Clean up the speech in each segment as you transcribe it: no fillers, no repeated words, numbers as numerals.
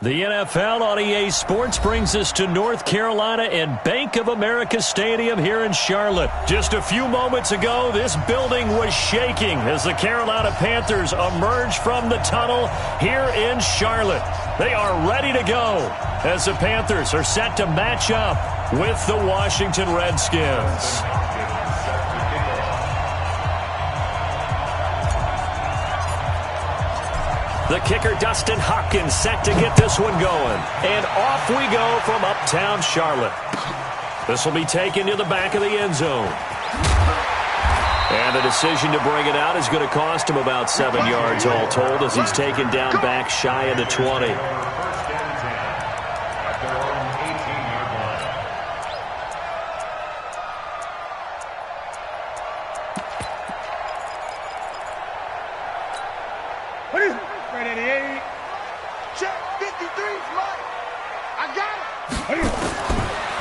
The NFL on EA Sports brings us to North Carolina and Bank of America Stadium here in Charlotte. Just a few moments ago, this building was shaking as the Carolina Panthers emerged from the tunnel here in Charlotte. They are ready to go as the Panthers are set to match up with the Washington Redskins. The kicker, Dustin Hopkins, set to get this one going. And off we go from uptown Charlotte. This will be taken to the back of the end zone. And the decision to bring it out is going to cost him about 7 yards all told as he's taken down back shy of the 20.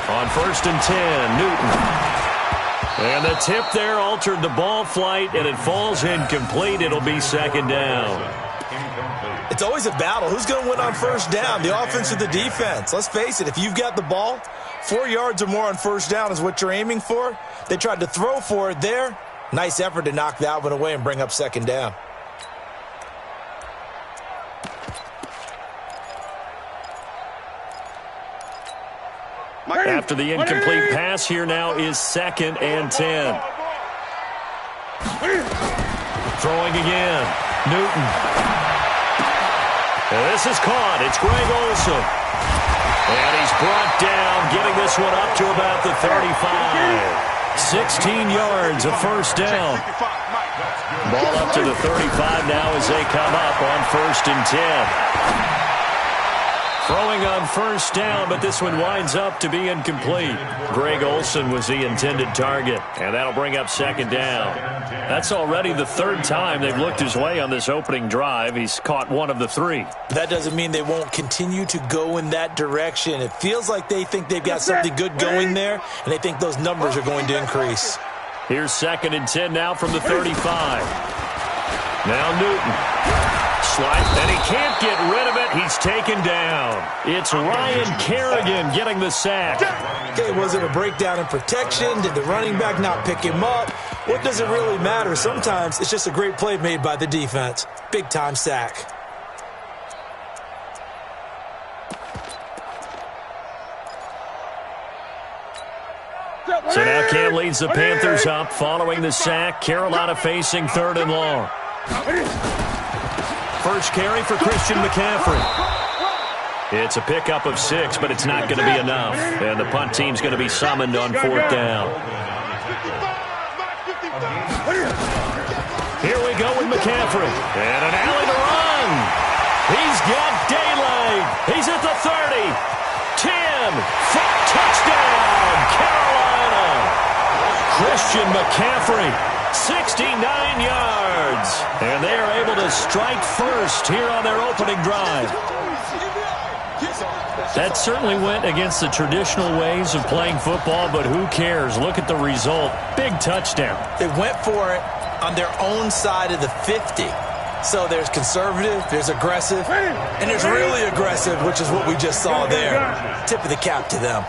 On 1st and 10, Newton. And the tip there altered the ball flight, and it falls incomplete. It'll be 2nd down. It's always a battle. Who's going to win on 1st down, the offense or the defense? Let's face it, if you've got the ball, 4 yards or more on 1st down is what you're aiming for. They tried to throw for it there. Nice effort to knock that one away and bring up 2nd down. After the incomplete pass, here now is 2nd and 10. Throwing again. Newton. And this is caught. It's Greg Olsen. And he's brought down, getting this one up to about the 35. 16 yards, a 1st down. Ball up to the 35 now as they come up on 1st and 10. Throwing on 1st down, but this one winds up to be incomplete. Greg Olsen was the intended target, and that'll bring up 2nd down. That's already the 3rd time they've looked his way on this opening drive. He's caught one of the 3. That doesn't mean they won't continue to go in that direction. It feels like they think they've got something good going there, and they think those numbers are going to increase. Here's 2nd and 10 now from the 35. Now Newton. Slide, and he can't get rid of it. He's taken down. It's Ryan Kerrigan getting the sack. Okay, was it a breakdown in protection? Did the running back not pick him up? What does it really matter? Sometimes it's just a great play made by the defense. Big-time sack. So now Cam leads the Panthers up following the sack. Carolina facing 3rd and long. First carry for Christian McCaffrey. It's a pickup of 6, but it's not going to be enough. And the punt team's going to be summoned on 4th down. Here we go with McCaffrey. And an alley to run. He's got daylight. He's at the 30. 10. Touchdown, Carolina. Christian McCaffrey. 69 yards. And they are able to strike first here on their opening drive. That certainly went against the traditional ways of playing football, but who cares? Look at the result. Big touchdown. They went for it on their own side of the 50. So there's conservative, there's aggressive, and there's really aggressive, which is what we just saw there. Tip of the cap to them.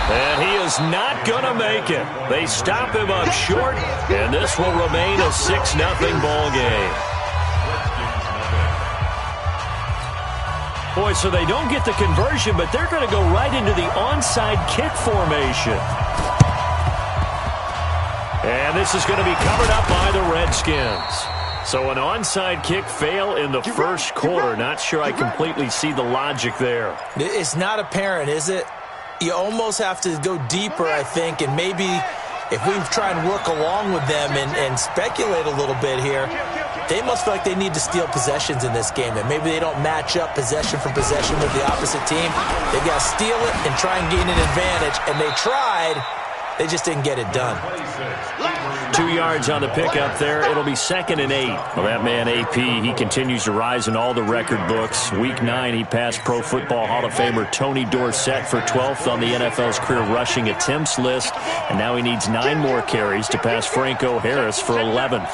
And he is not going to make it. They stop him up short, and this will remain a 6-0 ball game. Boy, so they don't get the conversion, but they're going to go right into the onside kick formation. And this is going to be covered up by the Redskins. So an onside kick fail in the 1st quarter. Not sure I completely see the logic there. It's not apparent, is it? You almost have to go deeper, I think, and maybe if we try and work along with them and speculate a little bit here, they must feel like they need to steal possessions in this game, and maybe they don't match up possession for possession with the opposite team. They've got to steal it and try and gain an advantage, and they tried. They just didn't get it done. 2 yards on the pickup there. It'll be 2nd and 8. Well, that man, AP, he continues to rise in all the record books. Week 9, he passed Pro Football Hall of Famer Tony Dorsett for 12th on the NFL's career rushing attempts list. And now he needs 9 more carries to pass Franco Harris for 11th.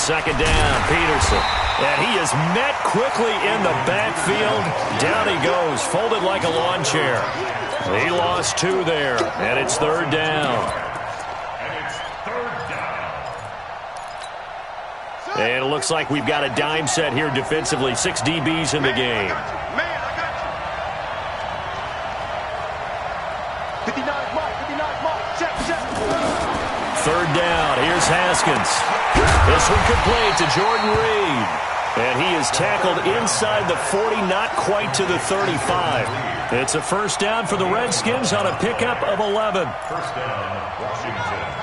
second down. Peterson. And he is met quickly in the backfield. Down he goes, folded like a lawn chair. He lost 2 there, and it's third down. And it looks like we've got a dime set here defensively. 6 DBs in the game. Third down. Here's Haskins. This one complete to Jordan Reed. And he is tackled inside the 40, not quite to the 35. It's a first down for the Redskins on a pickup of 11.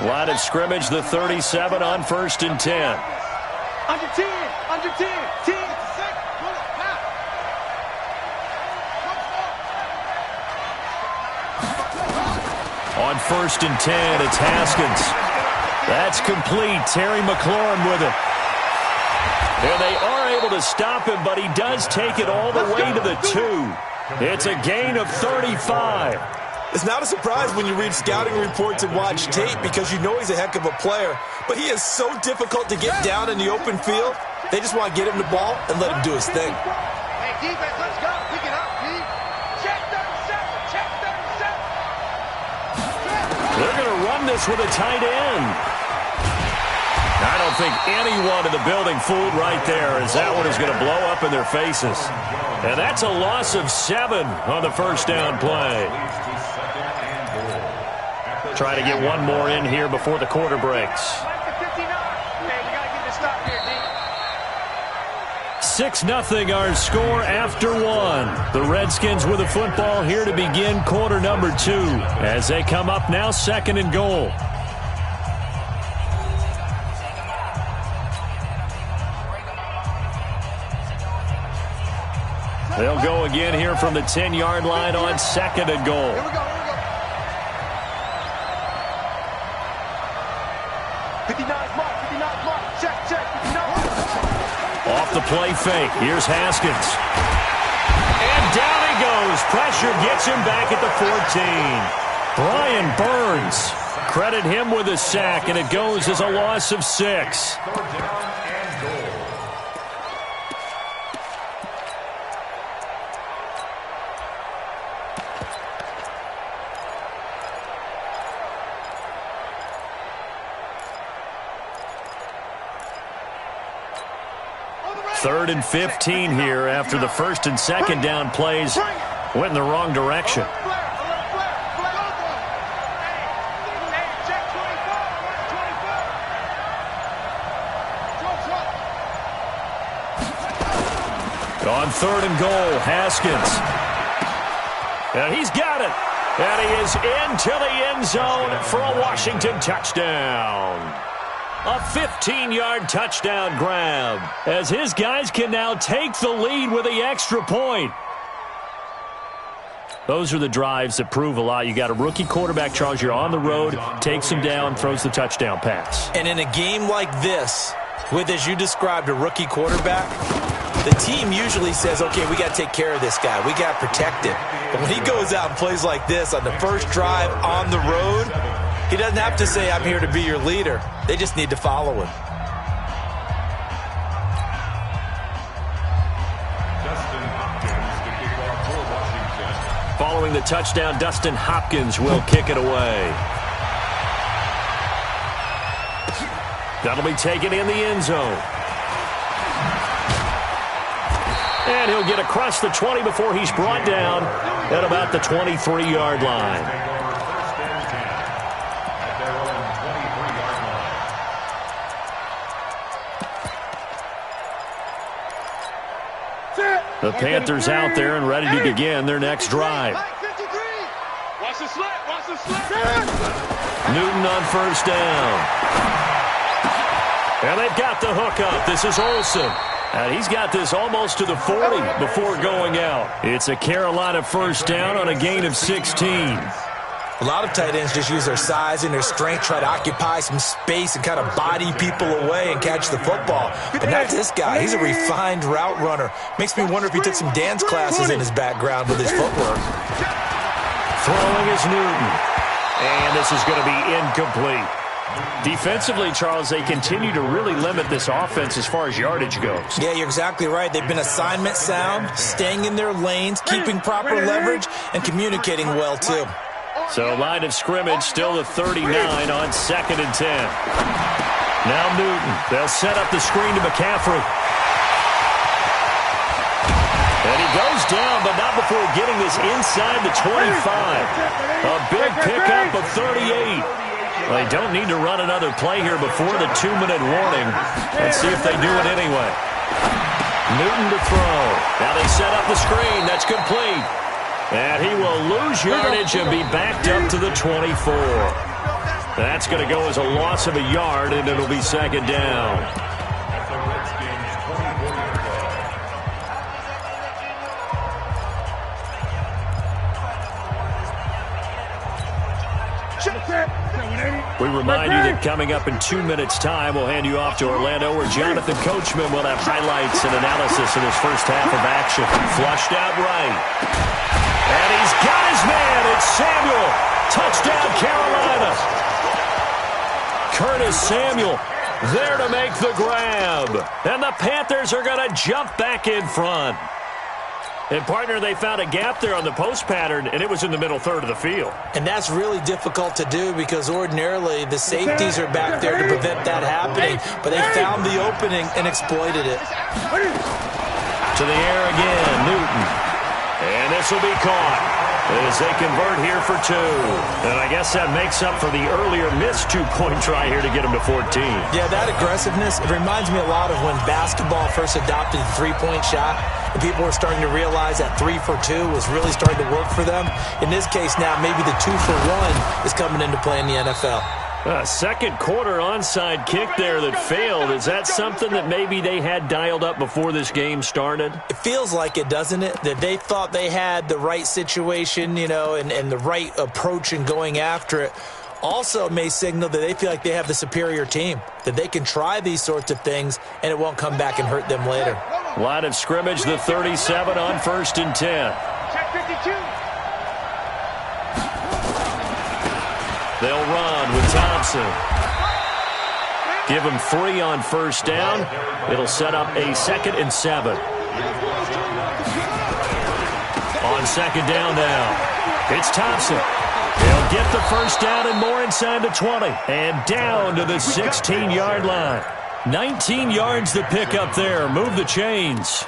Line of scrimmage, the 37 on 1st and 10. Under 10, under 10, 10. On 1st and 10, it's Haskins. That's complete. Terry McLaurin with it. And they are able to stop him, but he does take it all the way to the 2. It's a gain of 35. It's not a surprise when you read scouting reports and watch tape because you know he's a heck of a player. But he is so difficult to get down in the open field. They just want to get him the ball and let him do his thing. Hey, defense, let's go. Pick it up, D. Check 37, check 37. They're going to run this with a tight end. I don't think anyone in the building fooled right there, as that one is going to blow up in their faces. And that's a loss of 7 on the first down play. Try to get one more in here before the quarter breaks. 6-0 our score after 1. The Redskins with the football here to begin quarter number 2 as they come up now 2nd and goal. They'll go again here from the 10-yard line on 2nd and goal. Here we go. 59 mark, check, 59. Off the play fake, here's Haskins. And down he goes. Pressure gets him back at the 14. Brian Burns. Credit him with a sack, and it goes as a loss of 6. Third and 15 here after the 1st and 2nd down plays went in the wrong direction. On 3rd and goal, Haskins. And he's got it. And he is into the end zone for a Washington touchdown. A 15-yard touchdown grab as his guys can now take the lead with the extra point. Those are the drives that prove a lot. You got a rookie quarterback, Charles. You're on the road, takes him down, throws the touchdown pass. And in a game like this, with, as you described, a rookie quarterback, the team usually says, okay, we got to take care of this guy. We got to protect him. But when he goes out and plays like this on the first drive on the road, he doesn't have to say, I'm here to be your leader. They just need to follow him. Following the touchdown, Dustin Hopkins will kick it away. That'll be taken in the end zone. And he'll get across the 20 before he's brought down at about the 23-yard line. The Panthers out there and ready to begin their next drive. Watch the slip, watch the slip. Newton on first down. And they've got the hook up. This is Olsen. And he's got this almost to the 40 before going out. It's a Carolina first down on a gain of 16. A lot of tight ends just use their size and their strength, try to occupy some space and kind of body people away and catch the football. But not this guy. He's a refined route runner. Makes me wonder if he took some dance classes in his background with his footwork. Throwing is Newton. And this is going to be incomplete. Defensively, Charles, they continue to really limit this offense as far as yardage goes. Yeah, you're exactly right. They've been assignment sound, staying in their lanes, keeping proper leverage, and communicating well, too. So line of scrimmage still the 39 on 2nd and 10. Now Newton. They'll set up the screen to McCaffrey. And he goes down, but not before getting this inside the 25. A big pickup of 38. They don't need to run another play here before the 2-minute warning. Let's see if they do it anyway. Newton to throw. Now they set up the screen. That's complete. And he will lose yardage and be backed up to the 24. That's going to go as a loss of a yard, and it'll be 2nd down. We remind you that coming up in 2 minutes' time, we'll hand you off to Orlando, where Jonathan Coachman will have highlights and analysis of his first half of action. Flushed out right. And he's got his man. It's Samuel. Touchdown, Carolina. Curtis Samuel there to make the grab. And the Panthers are going to jump back in front. And, partner, they found a gap there on the post pattern, and it was in the middle third of the field. And that's really difficult to do because ordinarily the safeties are back there to prevent that happening. But they found the opening and exploited it. To the air again, Newton. And this will be caught as they convert here for 2. And I guess that makes up for the earlier missed 2-point try here to get them to 14. Yeah, that aggressiveness, it reminds me a lot of when basketball first adopted the three-point shot. And people were starting to realize that 3 for 2 was really starting to work for them. In this case now, maybe the 2 for 1 is coming into play in the NFL. Second quarter onside kick there that failed. Is that something that maybe they had dialed up before this game started? It feels like it, doesn't it? That they thought they had the right situation, you know, and the right approach in going after it. Also may signal that they feel like they have the superior team, that they can try these sorts of things and it won't come back and hurt them later. Line of scrimmage, the 37 on 1st and 10. Check 52. They'll run with Thompson. Give him 3 on 1st down. It'll set up a 2nd and 7. On 2nd down now, it's Thompson. They'll get the 1st down and more inside the 20. And down to the 16-yard line. 19 yards to pick up there. Move the chains.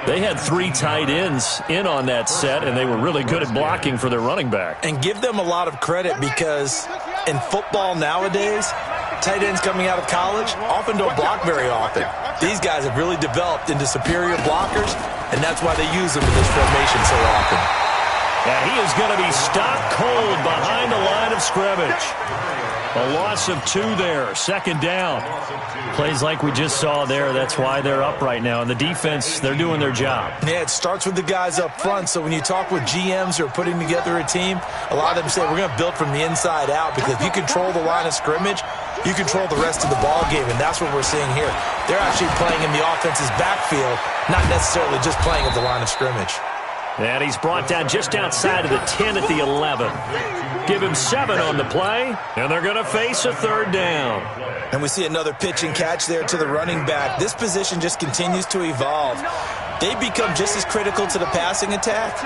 They had 3 tight ends in on that set, and they were really good at blocking for their running back. And give them a lot of credit because in football nowadays, tight ends coming out of college often don't block very often. These guys have really developed into superior blockers, and that's why they use them in this formation so often. And he is going to be stopped cold behind the line of scrimmage. A loss of 2 there, 2nd down. Plays like we just saw there, that's why they're up right now. And the defense, they're doing their job. Yeah, it starts with the guys up front. So when you talk with GMs who are putting together a team, a lot of them say we're going to build from the inside out because if you control the line of scrimmage, you control the rest of the ball game, and that's what we're seeing here. They're actually playing in the offense's backfield, not necessarily just playing at the line of scrimmage. And he's brought down just outside of the 10 at the 11. Give him 7 on the play, and they're going to face a 3rd down. And we see another pitch and catch there to the running back. This position just continues to evolve. They become just as critical to the passing attack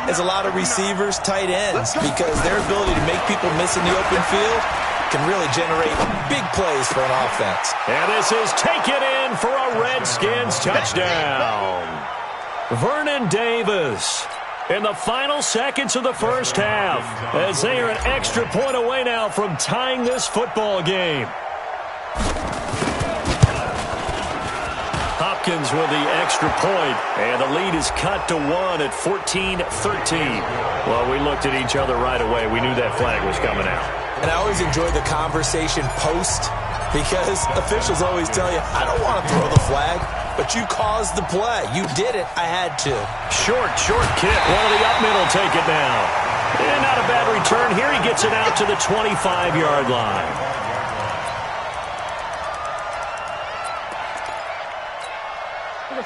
as a lot of receivers, tight ends, because their ability to make people miss in the open field can really generate big plays for an offense. And this is taken in for a Redskins touchdown. Vernon Davis in the final seconds of the first half as they are an extra point away now from tying this football game. Hopkins with the extra point, and the lead is cut to 1 at 14-13. Well, we looked at each other right away. We knew that flag was coming out. And I always enjoy the conversation post because officials always tell you, I don't want to throw the flag. But you caused the play. You did it. I had to. Short kick. One of the up middle take it now. And not a bad return here. He gets it out to the 25-yard line.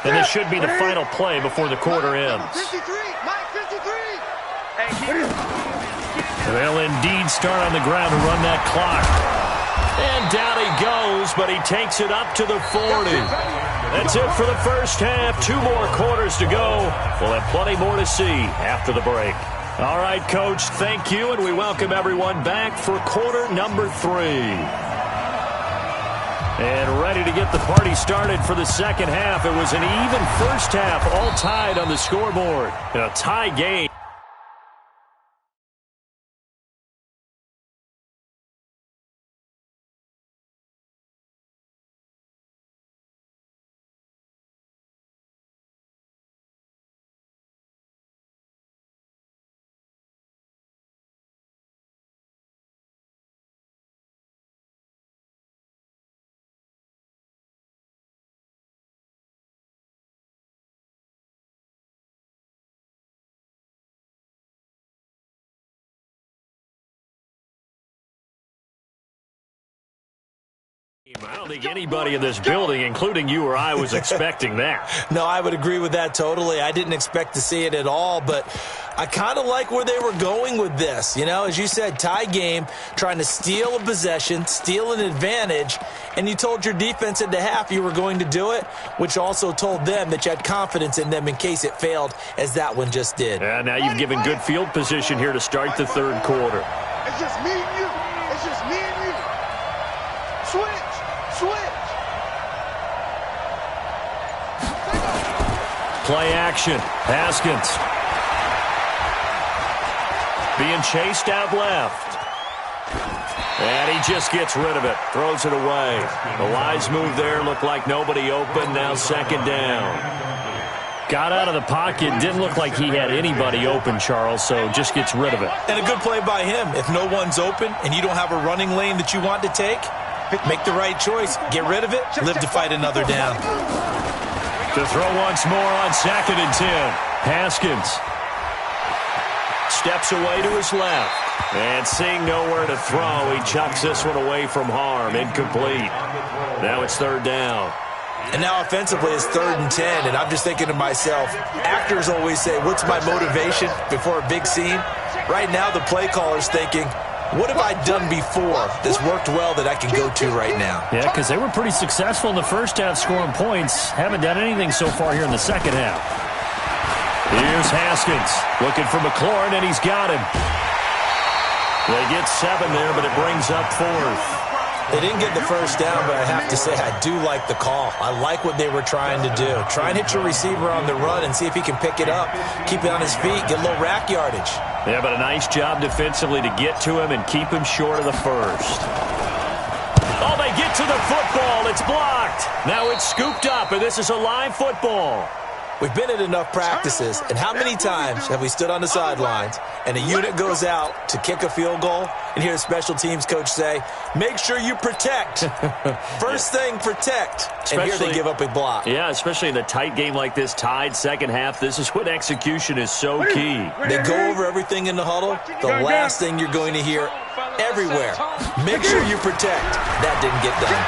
And this should be the final play before the quarter ends. 53. Mike 53. They'll indeed start on the ground to run that clock. And down he goes, but he takes it up to the 40. That's it for the first half. 2 more quarters to go. We'll have plenty more to see after the break. All right, Coach, thank you, and we welcome everyone back for quarter number 3. And ready to get the party started for the second half. It was an even first half, all tied on the scoreboard. A tie game. I don't think anybody in this building, including you or I, was expecting that. No, I would agree with that totally. I didn't expect to see it at all, but I kind of like where they were going with this. You know, as you said, tie game, trying to steal a possession, steal an advantage, and you told your defense at the half you were going to do it, which also told them that you had confidence in them in case it failed, as that one just did. And now you've given good field position here to start the third quarter. It's just me and you. It's just me and you. Switch. Play action. Haskins. Being chased out left. And he just gets rid of it. Throws it away. The wise move there. Looked like nobody open. Now second down. Got out of the pocket. Didn't look like he had anybody open, Charles, so just gets rid of it. And a good play by him. If no one's open and you don't have a running lane that you want to take, make the right choice. Get rid of it. Live to fight another down. To throw once more on 2nd and 10. Haskins steps away to his left. And seeing nowhere to throw, he chucks this one away from harm. Incomplete. Now it's 3rd down. And now offensively it's 3rd and 10. And I'm just thinking to myself, actors always say, what's my motivation before a big scene? Right now the play caller's thinking, what have I done before that's worked well that I can go to right now? Yeah, because they were pretty successful in the first half scoring points. Haven't done anything so far here in the second half. Here's Haskins looking for McLaurin, and he's got him. They get 7 there, but it brings up 4th. They didn't get the first down, but I have to say I do like the call. I like what they were trying to do. Try and hit your receiver on the run and see if he can pick it up, keep it on his feet, get a little rack yardage. Yeah, but a nice job defensively to get to him and keep him short of the first. Oh, they get to the football. It's blocked. Now it's scooped up, and this is a live football. We've been at enough practices, and how many times have we stood on the sidelines and a unit goes out to kick a field goal and hear the special teams coach say, make sure you protect. First thing, protect. And here they give up a block. Yeah, especially in a tight game like this, tied second half. This is when execution is so key. They go over everything in the huddle. The last thing you're going to hear everywhere, make sure you protect. That didn't get done.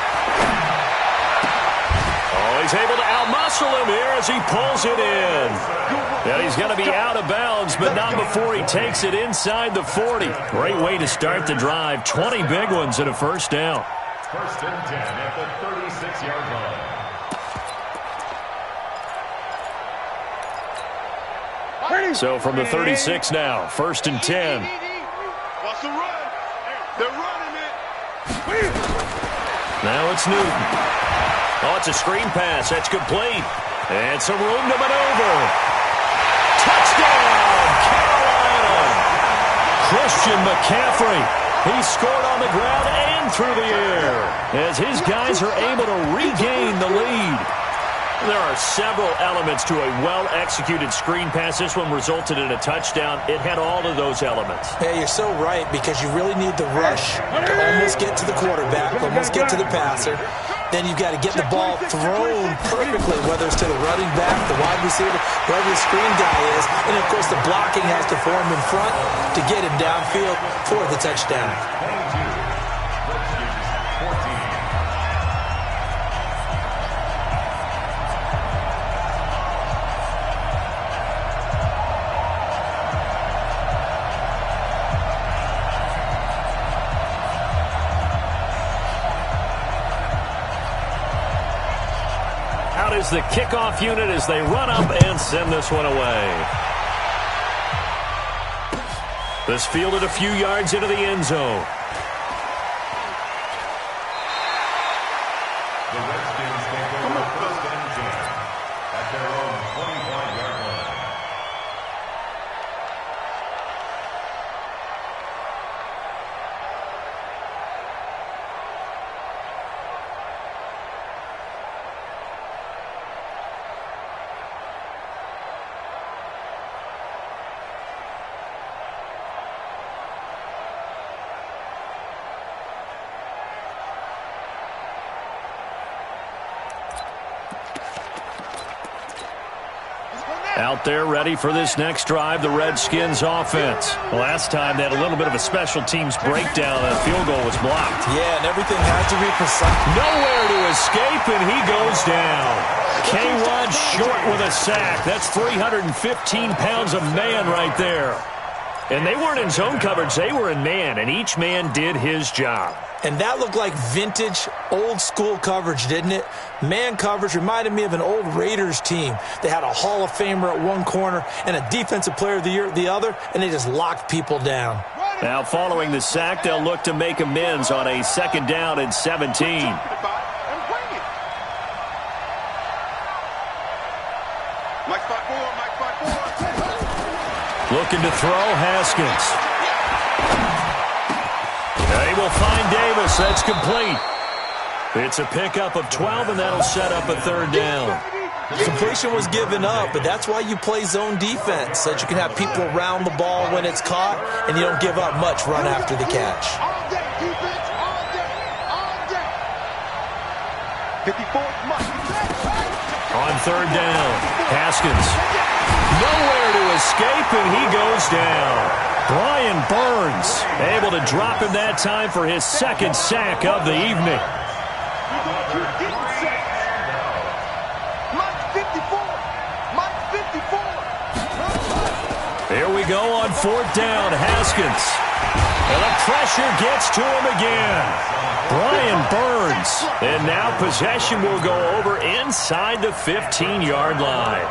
He's able to outmuscle him here as he pulls it in. Yeah, he's going to be out of bounds, but not before he takes it inside the 40. Great way to start the drive. 20 big ones and a first down. 1st and 10 at the 36-yard line. So from the 36 now, 1st and 10. What's the run? They're running it. Now it's Newton. Oh, it's a screen pass. That's complete. And some room to maneuver. Touchdown, Carolina. Christian McCaffrey. He scored on the ground and through the air as his guys are able to regain the lead. There are several elements to a well-executed screen pass. This one resulted in a touchdown. It had all of those elements. Yeah, you're so right, because you really need the rush to almost get to the quarterback, almost get to the passer. Then you've got to get the ball thrown perfectly, whether it's to the running back, the wide receiver, whoever the screen guy is. And, of course, the blocking has to form in front to get him downfield for the touchdown. is the kickoff unit as they run up and send this one away. This fielded a few yards into the end zone. The Redskins take over first and 10 at their own 25-yard line. Out there ready for this next drive, the Redskins offense. Last time they had a little bit of a special teams breakdown. A field goal was blocked. Yeah, and everything had to be precise. Nowhere to escape, and he goes down. K-Rod short with a sack. That's 315 pounds of man right there. And they weren't in zone coverage. They were in man, and each man did his job. And that looked like vintage, old-school coverage, didn't it? Man coverage reminded me of an old Raiders team. They had a Hall of Famer at one corner and a Defensive Player of the Year at the other, and they just locked people down. Now, following the sack, they'll look to make amends on a 2nd down and 17. Looking to throw, Haskins. He will find Davis. That's complete. It's a pickup of 12, and that'll set up a 3rd down. Completion was given up, but that's why you play zone defense, so that you can have people around the ball when it's caught, and you don't give up much run after the catch. All day, defense, all day, all day. 54, On 3rd down, Haskins. Nowhere to escape, and he goes down. Brian Burns able to drop him that time for his 2nd sack of the evening. Here we go on 4th down, Haskins. And the pressure gets to him again. Brian Burns. And now possession will go over inside the 15-yard line.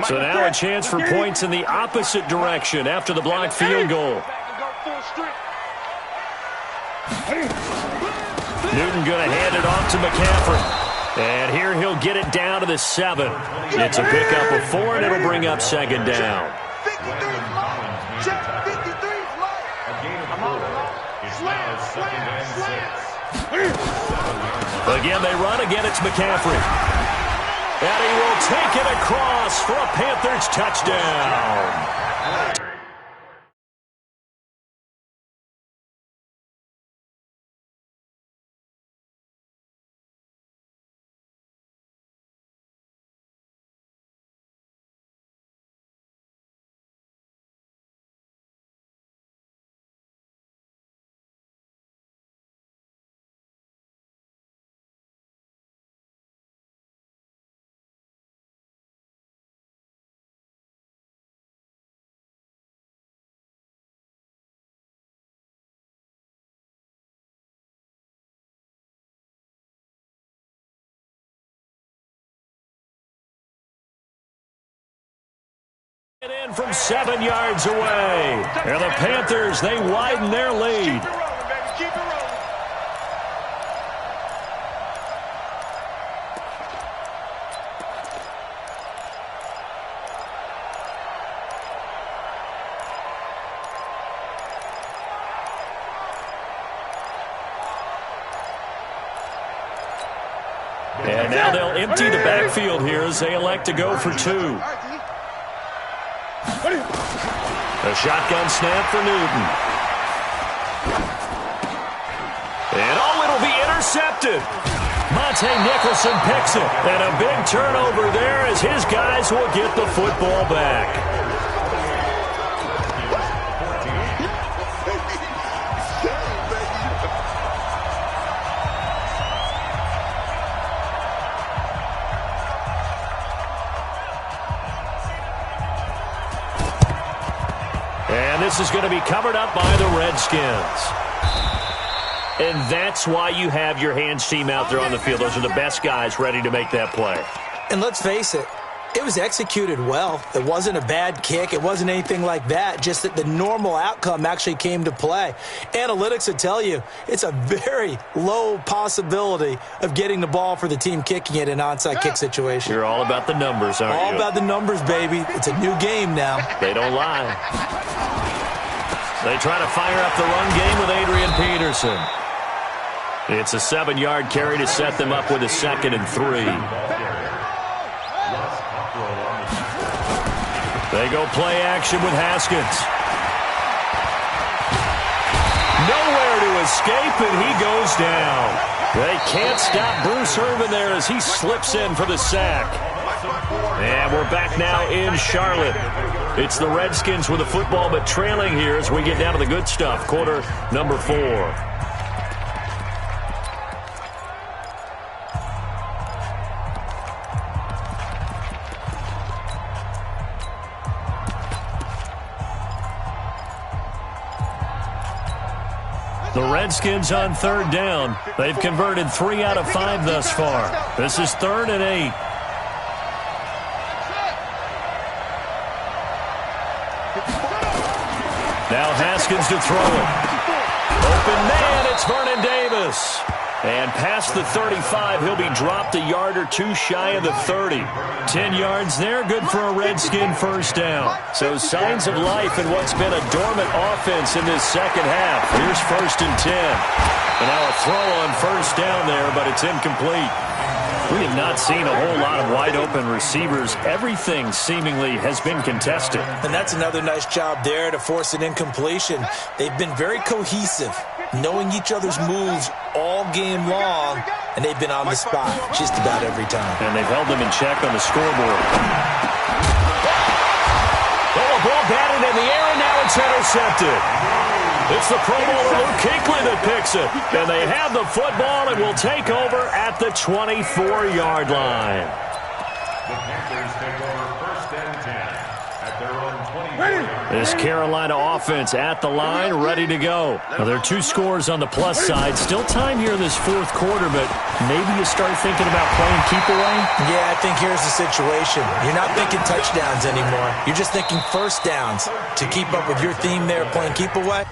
So now a chance for points in the opposite direction after the blocked field goal. Newton going to hand it off to McCaffrey. And here he'll get it down to the 7. It's a pickup of 4, and it'll bring up 2nd down. Again, they run. Again, it's McCaffrey. And he will take it across for a Panthers touchdown. In from 7 yards away. And the Panthers, they widen their lead. Keep it rolling. And now they'll empty the backfield here as they elect to go for 2. A shotgun snap for Newton. And it'll be intercepted. Monte Nicholson picks it. And a big turnover there as his guys will get the football back. And this is going to be covered up by the Redskins. And that's why you have your hands team out there on the field. Those are the best guys ready to make that play. And let's face it, it was executed well. It wasn't a bad kick. It wasn't anything like that, just that the normal outcome actually came to play. Analytics would tell you it's a very low possibility of getting the ball for the team kicking it in an onside kick situation. You're all about the numbers, aren't you? All about the numbers, baby. It's a new game now. They don't lie. They try to fire up the run game with Adrian Peterson. It's a 7-yard carry to set them up with a 2nd and 3. They go play action with Haskins. Nowhere to escape, and he goes down. They can't stop Bruce Irvin there as he slips in for the sack. And we're back now in Charlotte. It's the Redskins with the football, but trailing here as we get down to the good stuff. Quarter number 4. The Redskins on 3rd down. They've converted 3 out of 5 thus far. This is 3rd and 8. Now Haskins to throw it. Open man, it's Vernon Davis. And past the 35, he'll be dropped a yard or 2 shy of the 30. 10 yards there, good for a Redskin first down. So signs of life in what's been a dormant offense in this second half. Here's 1st and 10. And now a throw on first down there, but it's incomplete. We have not seen a whole lot of wide-open receivers. Everything seemingly has been contested. And that's another nice job there to force an incompletion. They've been very cohesive, knowing each other's moves all game long, and they've been on the spot just about every time. And they've held them in check on the scoreboard. Oh, a ball batted in the air, and now it's intercepted. It's the Pro Bowler Luke Kuechly that picks it. And they have the football and will take over at the 24-yard line. The Panthers take over 1st and 10 at their own 24-yard line. This Carolina offense at the line, ready to go. Now, there are 2 scores on the plus side. Still time here in this 4th quarter, but maybe you start thinking about playing keep away? Yeah, I think here's the situation. You're not thinking touchdowns anymore. You're just thinking first downs to keep up with your theme there, playing keep away.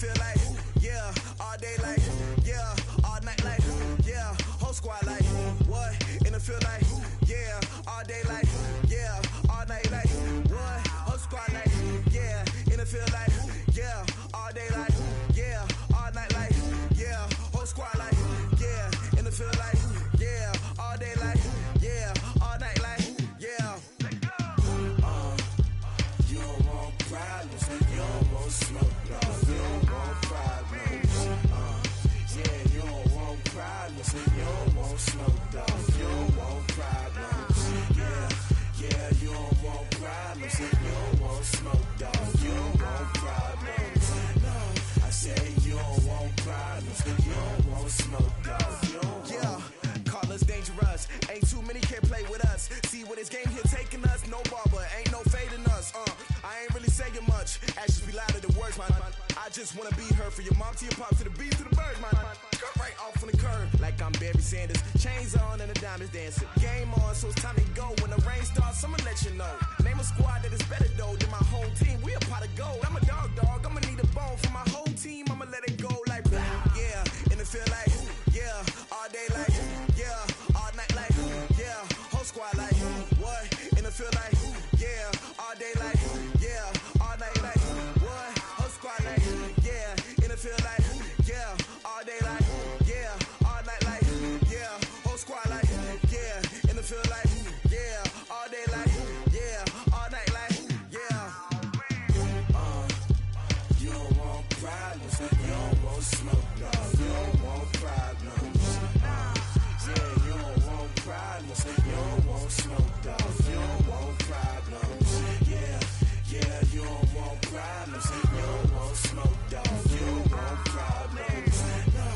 feel like, yeah, all day like, yeah, all night like, yeah, whole squad like, what? And it feel like, yeah, all day like, yeah, all night like, what? Whole squad like, yeah, and it feel like, yeah, all day like, yeah, all night like, yeah, whole squad like, yeah, and it feel like, yeah, all day like, yeah, all night like, yeah. You don't want problems, you don't want smoke, no. You don't want problems, yeah, you don't want problems, you don't want smoke, dog. You don't want problems, yeah, yeah, you don't want problems, you don't want smoke, dog. You don't want problems, no. I say you don't want problems, you don't want smoke, dog. You don't yeah, call us dangerous, ain't too many can play with us. See what this game here taking us, no barber, ain't no fading us, I ain't really saying much, actions be louder than words, man. I just wanna be heard, for your mom to your pop, to the bees to the birds, man. Cut right off on the curb, like I'm Barry Sanders. Chains on and the diamonds dancing. Game on, so it's time to go. When the rain starts, I'ma let you know. Name a squad that is better though than my home team. We a pot of gold. I'm a dog, I'ma need a bone for my whole team. I'ma let it go like blah, yeah. And it feel like, yeah, all day like, yeah, all night like, yeah, whole squad like, what? And it feel like, yeah, all day like, yeah, all night like, what? Whole squad like, yeah, and it feel like, yeah, all day like, yeah, all night like, yeah, whole squad like, yeah, and it feel like, yeah, all day like, yeah, all night like, yeah. You don't want problems, you don't want smoke, no. You don't want problems, yeah, you don't want problems, you don't want smoke, dog. You don't want problems, yeah, yeah, you don't want problems, you don't want smoke, dog. You don't want problems, no.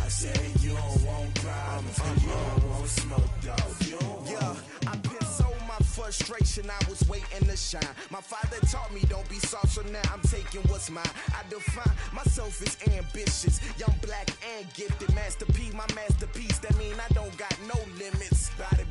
I say you don't want problems, you don't want smoke, dog. You don't yeah, I been so my frustration, I was waiting to shine. My father taught me don't be soft, so now I'm taking what's mine. I define myself as ambitious, young, black, and gifted. Master P, my masterpiece, that mean I don't got no limits. Bout it,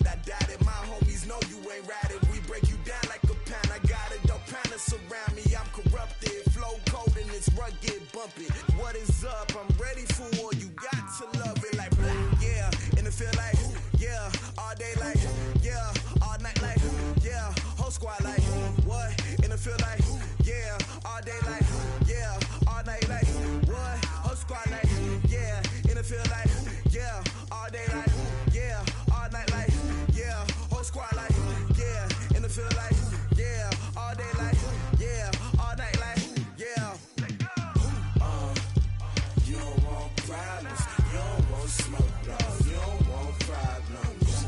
I doubt it. My homies know you ain't ratted. We break you down like a pound. I got it, don't panic surround me. I'm corrupted, flow cold and it's rugged, bumping. What is up? I'm ready for war. You got to love it like blah, yeah. And it feel like, yeah, all day like, yeah, all night like, yeah, whole squad like, what? And it feel like, yeah, all day like, yeah, all night like, what? Whole squad like, yeah, and it feel like, yeah, all day like, yeah, all night like, yeah, whole squad like, yeah, and it feel like, yeah, all day like, yeah, all night like, yeah. You don't want problems, you don't want smoke, dog. You don't want problems,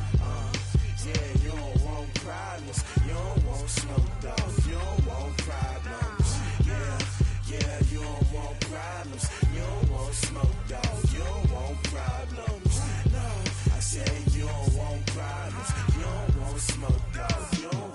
yeah, you don't want problems, you don't want smoke, dog. You don't want problems, yeah, yeah, you don't want problems, you don't want smoke, dog. You don't want problems, no. I say you don't want problems, you don't want smoke, dog. You don't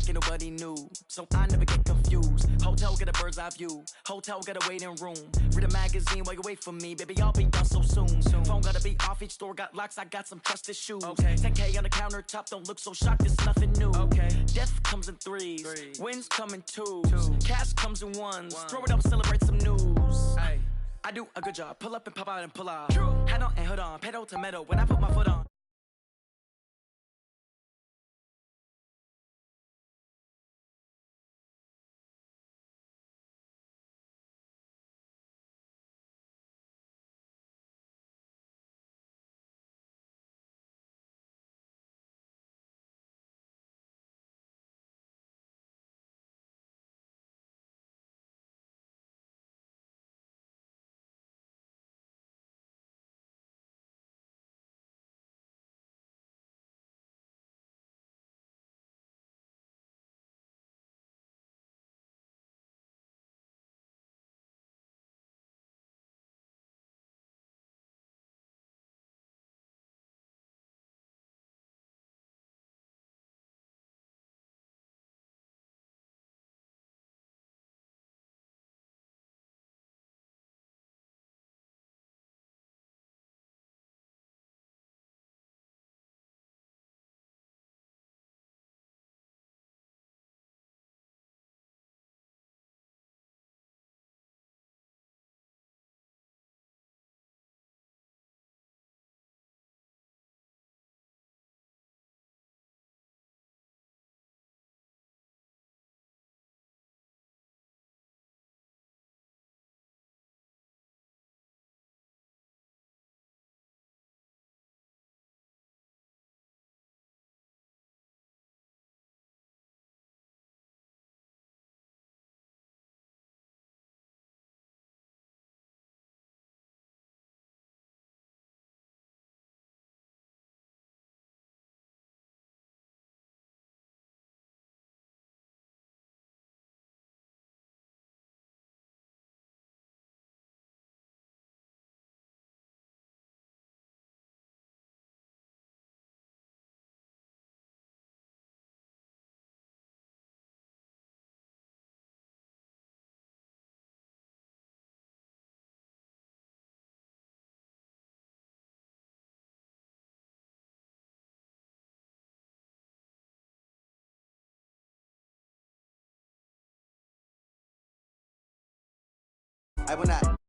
ain't nobody new, so I never get confused. Hotel get a bird's eye view, hotel get a waiting room. Read a magazine while you wait for me, baby, I'll be done so soon. Phone gotta be off, each store got locks, I got some trusted shoes. 10K on the countertop, don't look so shocked, it's nothing new. Death comes in threes, wins come in twos, cash comes in ones. Throw it up, celebrate some news. I do a good job, pull up and pop out and pull out. Hat on and hood on, pedal to metal when I put my foot on. I will not.